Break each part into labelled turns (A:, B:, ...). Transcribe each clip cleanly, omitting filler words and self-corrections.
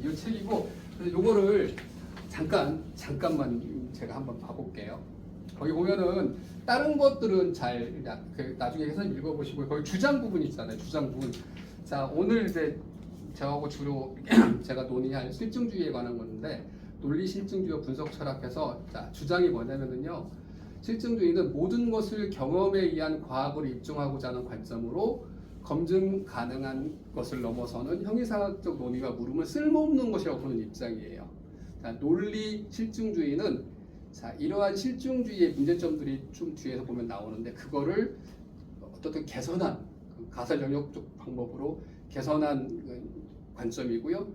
A: 이 책이고, 그래서 요거를 잠깐만 제가 한번 봐볼게요. 거기 보면은 다른 것들은 잘 나중에 해서 읽어보시고, 거기 주장 부분 있잖아요. 주장 부분. 자, 오늘 이제 저하고 주로 제가 논의할 실증주의에 관한 건데, 논리 실증주의와 분석 철학에서 자, 주장이 뭐냐면은요, 실증주의는 모든 것을 경험에 의한 과학으로 입증하고자 하는 관점으로 검증 가능한 것을 넘어서는 형이상학적 논의와 물음은 쓸모없는 것이라고 보는 입장이에요. 자, 논리 실증주의는 자, 이러한 실증주의의 문제점들이 좀 뒤에서 보면 나오는데, 그거를 어떻게 개선한 가설 영역적 방법으로 개선한 관점이고요.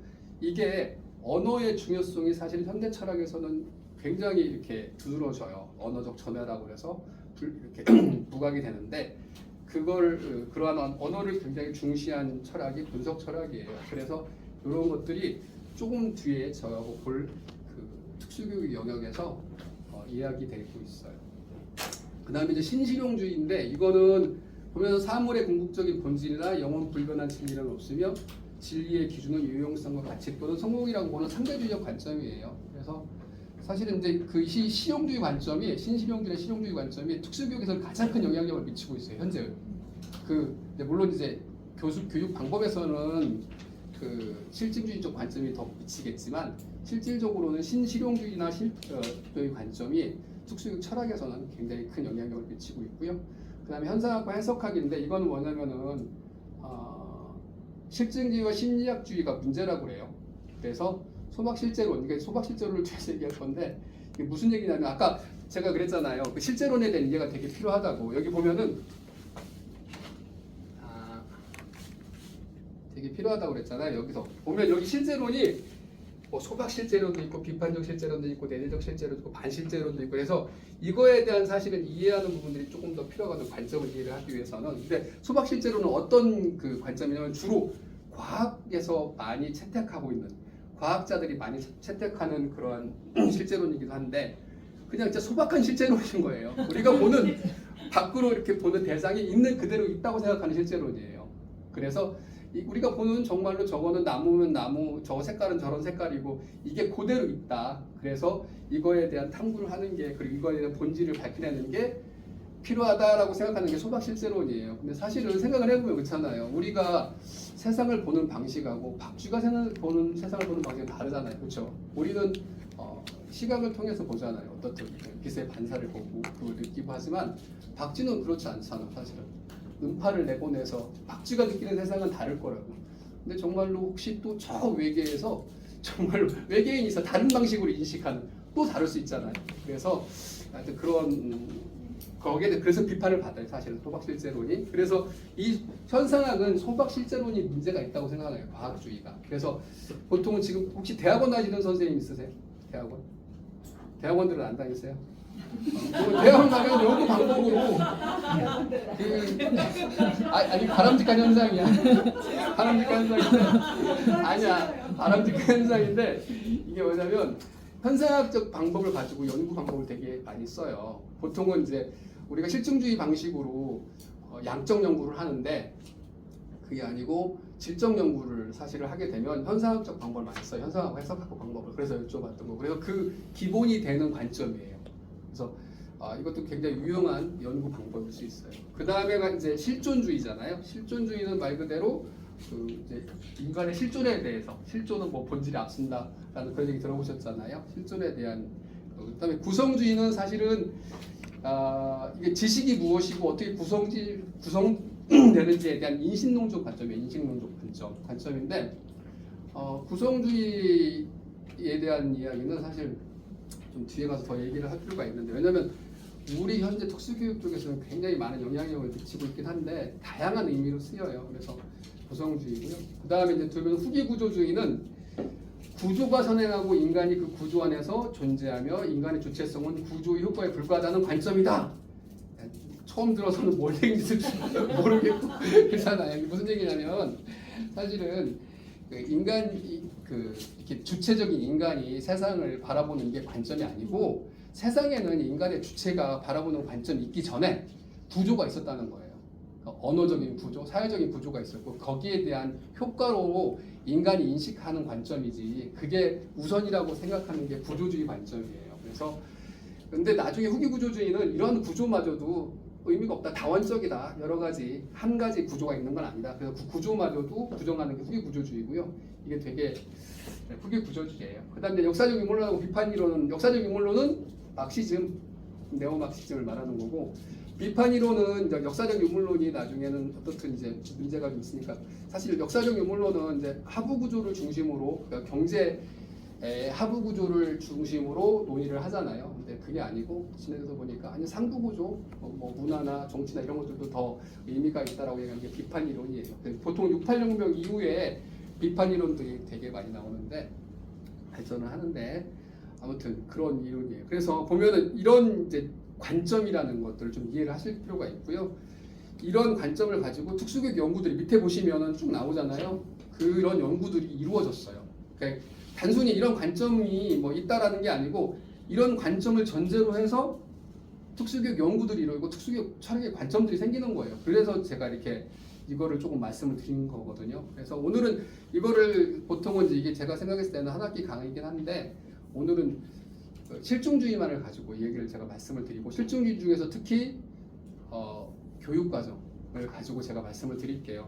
A: 이게 언어의 중요성이 사실 현대 철학에서는 굉장히 이렇게 두드러져요. 언어적 전해라고 그래서 이렇게 부각이 되는데, 그러한 언어를 굉장히 중시한 철학이 분석 철학이에요. 그래서 이런 것들이 조금 뒤에 저하고 볼 그 특수교육 영역에서 이야기되고 있어요. 그 다음에 이제 신실용주의인데, 이거는 보면 사물의 궁극적인 본질이나 영원 불변한 진리는 없으며 진리의 기준은 유용성과 가치 또는 성공이라고 보는 상대주의적 관점이에요. 그래서 사실은 이제 그 실용주의 관점이, 신실용주의 실용주의 관점이 특수교육에서 가장 큰 영향력을 미치고 있어요. 현재 물론 이제 교육 방법에서는 그 실증주의적 관점이 더 미치겠지만, 실질적으로는 신실용주의나 실용주의 관점이 특수교육 철학에서는 굉장히 큰 영향력을 미치고 있고요. 그 다음에 현상학과 해석학인데, 이거는 뭐냐면은 실증주의와 심리학주의가 문제라고 그래요. 그래서 소박실제론, 그러니까 소박실제론을 뒤에서 얘기할 건데, 이게 무슨 얘기냐면, 아까 제가 그랬잖아요. 그 실제론에 대한 이해가 되게 필요하다고. 여기 보면은 되게 필요하다고 그랬잖아요. 여기서 보면 여기 실제론이 뭐 소박실제론도 있고 비판적 실제론도 있고 내재적 실제론도 있고 반실제론도 있고, 그래서 이거에 대한 사실은 이해하는 부분들이 조금 더 필요하거든요. 관점을 이해를 하기 위해서는. 근데 소박실제론은 어떤 그 관점이냐면, 주로 과학에서 많이 채택하고 있는, 과학자들이 많이 채택하는 그러한 실제론이기도 한데, 그냥 진짜 소박한 실제론인 거예요. 우리가 보는 밖으로 이렇게 보는 대상이 있는 그대로 있다고 생각하는 실제론이에요. 그래서 우리가 보는 정말로 저거는 나무면 나무, 저 색깔은 저런 색깔이고 이게 그대로 있다. 그래서 이거에 대한 탐구를 하는 게, 그리고 이거에 대한 본질을 밝혀내는 게 필요하다라고 생각하는 게 소박실제론이에요. 근데 사실은 생각을 해보면 그렇잖아요. 우리가 세상을 보는 방식하고 박쥐가 세상을 보는 방식은 다르잖아요. 그렇죠? 우리는 시각을 통해서 보잖아요. 어떻든 빛의 반사를 보고 그걸 느끼고 하지만, 박쥐는 그렇지 않잖아. 사실은 음파를 내보내서 박쥐가 느끼는 세상은 다를 거라고. 근데 정말로 혹시 또 저 외계에서 정말로 외계인이 있어 다른 방식으로 인식하는, 또 다를 수 있잖아요. 그래서 하여튼 그런 거기에 그래서 비판을 받아요. 사실은 소박실제론이. 그래서 이 현상학은 소박실제론이 문제가 있다고 생각해요. 과학주의가. 그래서 보통은 지금 혹시 대학원 다니는 선생님 있으세요? 대학원? 대학원들은 안 다니세요? 대학원 가면 연구 방법으로 아니 바람직한 현상이야. 바람직한 현상인데 아니야. 바람직한 현상인데, 이게 뭐냐면 현상학적 방법을 가지고 연구 방법을 되게 많이 써요. 보통은 이제 우리가 실증주의 방식으로 양적 연구를 하는데, 그게 아니고 질적 연구를 사실을 하게 되면 현상학적 방법을 많이 써요. 현상학 해석학 방법을. 그래서 여쭤봤던 거. 그래서 그 기본이 되는 관점이에요. 그래서 이것도 굉장히 유용한 연구 방법일 수 있어요. 그 다음에가 이제 실존주의잖아요. 실존주의는 말 그대로 이제 인간의 실존에 대해서, 실존은 뭐 본질이 앞선다라는 그런 얘기 들어보셨잖아요. 실존에 대한. 그다음에 구성주의는 사실은 이게 지식이 무엇이고 어떻게 구성되는지에 대한 인식론적 관점이에요. 인식론적 관점인데, 구성주의에 대한 이야기는 사실 좀 뒤에 가서 더 얘기를 할 필요가 있는데, 왜냐하면 우리 현재 특수교육 쪽에서는 굉장히 많은 영향력을 미치고 있긴 한데 다양한 의미로 쓰여요. 그래서 구성주의고요. 그 다음에 이제 두면 후기구조주의는 구조가 선행하고 인간이 그 구조 안에서 존재하며 인간의 주체성은 구조의 효과에 불과하다는 관점이다. 처음 들어서는 뭘 얘기인지 모르겠고 그렇잖아요. 무슨 얘기냐면, 사실은 이렇게 주체적인 인간이 세상을 바라보는 게 관점이 아니고, 세상에는 인간의 주체가 바라보는 관점이 있기 전에 구조가 있었다는 거예요. 언어적인 구조, 사회적인 구조가 있었고 거기에 대한 효과로 인간이 인식하는 관점이지 그게 우선이라고 생각하는 게 구조주의 관점이에요. 그래서 근데 나중에 후기 구조주의는 이런 구조마저도 의미가 없다, 다원적이다, 여러 가지 한 가지 구조가 있는 건 아니다. 그래서 그 구조마저도 부정하는 게 후기 구조주의고요. 이게 되게 후기 구조주의예요. 그다음에 역사적 인물론하고 비판 이론은 역사적 인물론은 막시즘, 네오 막시즘을 말하는 거고. 비판 이론은 이제 역사적 유물론이 나중에는 어떻든 이제 문제가 좀 있으니까 사실 역사적 유물론은 이제 하부 구조를 중심으로 그러니까 경제 하부 구조를 중심으로 논의를 하잖아요. 근데 그게 아니고 지내서 보니까 아니 상부 구조, 뭐 문화나 정치나 이런 것들도 더 의미가 있다라고 얘기하는 게 비판 이론이에요. 보통 68혁명 이후에 비판 이론들이 되게 많이 나오는데 발전을 하는데 아무튼 그런 이론이에요. 그래서 보면은 이런 이제 관점이라는 것들을 좀 이해를 하실 필요가 있고요. 이런 관점을 가지고 특수교육 연구들이 밑에 보시면은 쭉 나오잖아요. 그런 연구들이 이루어졌어요. 그러니까 단순히 이런 관점이 뭐 있다라는 게 아니고 이런 관점을 전제로 해서 특수교육 연구들이 이루어지고 특수교육 철학의 관점들이 생기는 거예요. 그래서 제가 이렇게 이거를 조금 말씀을 드린 거거든요. 그래서 오늘은 이거를 보통은 이게 제가 생각했을 때는 한 학기 강의이긴 한데 오늘은 실증주의만을 가지고 이 얘기를 제가 말씀을 드리고 실증주의 중에서 특히 교육 과정을 가지고 제가 말씀을 드릴게요.